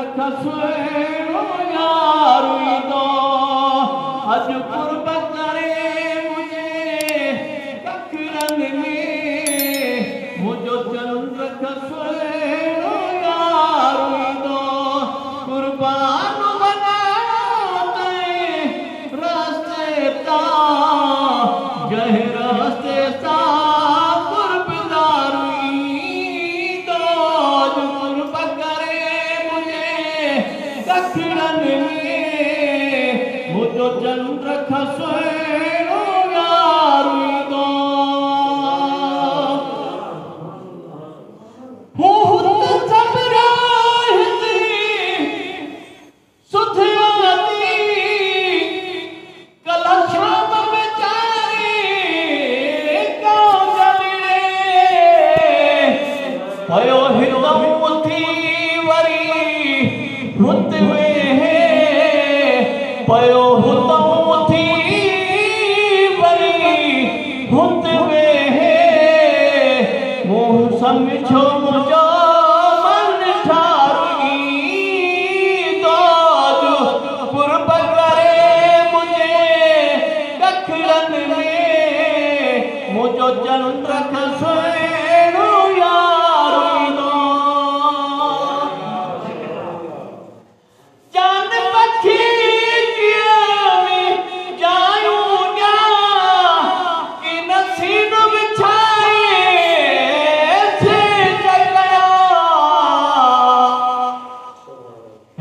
रख सुहिणो यार ईंदो अॼु कुर्ब करे मुंहिंजे कखरनि में मुंहिंजो चंड रख सुहिणो यार ईंदो कुर्बान वञां ते रास्ते तां जंहिं रास्ते तां कुर्बदार ईंदो अॼु कुर्ब करे मुंहिंजे कखरनि में मुंहिंजो चंड रख सुहिणो यार ईंदो पयो हिदम थी वरी रुत में पयो हुदम थी वरी रुत में मुंह समझो मुंहिंजो मन ठारी दो कुर्ब करे मुंहिंजे कखरनि में मुंहिंजो चंड रख सुहिणो यार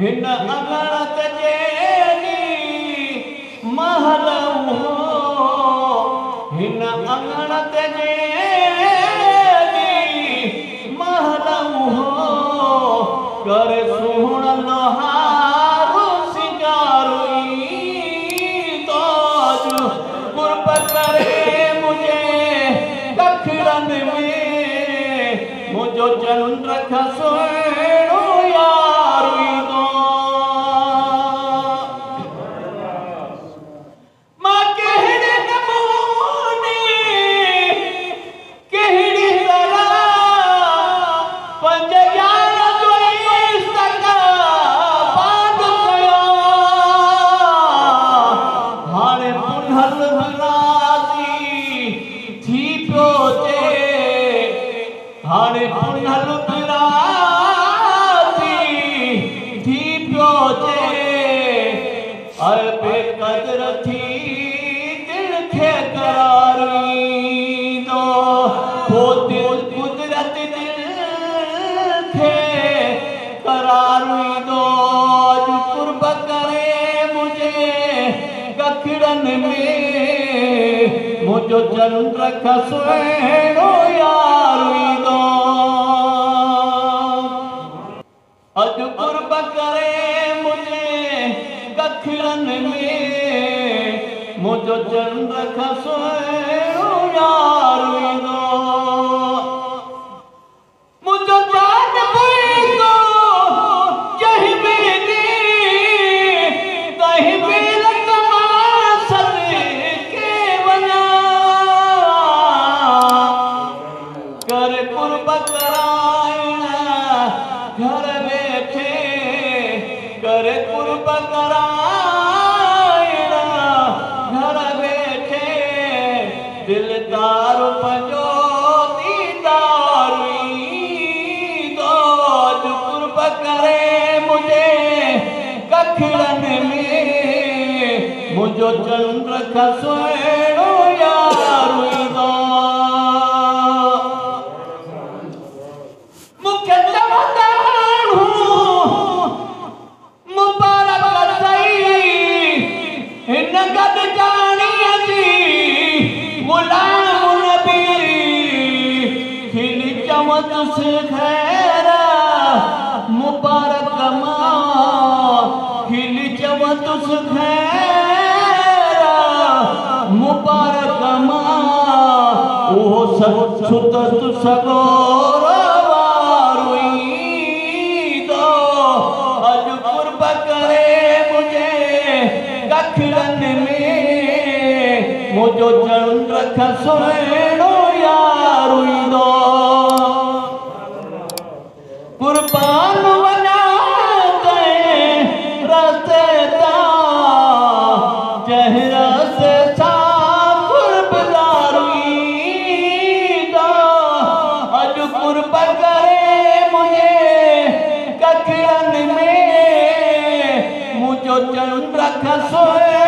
हिन अगणत जेनी महल हिन अगणत जेनी महल करे सुहण लोहारो सिंगारो ईंदो कुर्ब करे मुंहिंजे कखरनि में मुंहिंजो चंड रख सुहिणो यार ईंदो मां कहिड़े नमूने कहिड़ी तरह पंज यार जो इस्तक़बाल कयो हाणे पुनल राज़ी थी पियो जे हाणे पुनल बेकदर थी दिल खे करार ईंदो पोइ दिल कुदरत दिल खे करार ईंदो अॼु कुर्ब करे मुंहिंजे कखरनि में मुंहिंजो चंड रख सुहिणो यार ईंदो अॼु कुर्ब करे मुंहिंजे कखरनि में मुंहिंजो चंड रख सुहिणो यार ईंदो मुंहिंजो जान ईंदो जंहिं बेली तंहिं बेल मां सदके वञा कर कुर्ब कराइण घर वेठे कर कुर्ब कराइण घर वेठे दिलदार पंहिंजो दीदार ईंदो अॼु कुर्ब करे मुंहिंजे कखरनि में मुंहिंजो चंड रख सुहिणो यार ईंदो मूंखे चवंदा हिन गॾु जाणीअ जी गुलाम नबी खिली चवंदुसि ख़ैर मुबारक मां खिली चवंदुसि ख़ैर मुबारक मां उहो सभु सुतसि सगोर वारो ईंदो अॼु कुर्ब करे कखरनि में मुंहिंजो चंड रख सुहिणो यार ईंदो कुर्बान वञा रख सुहिणो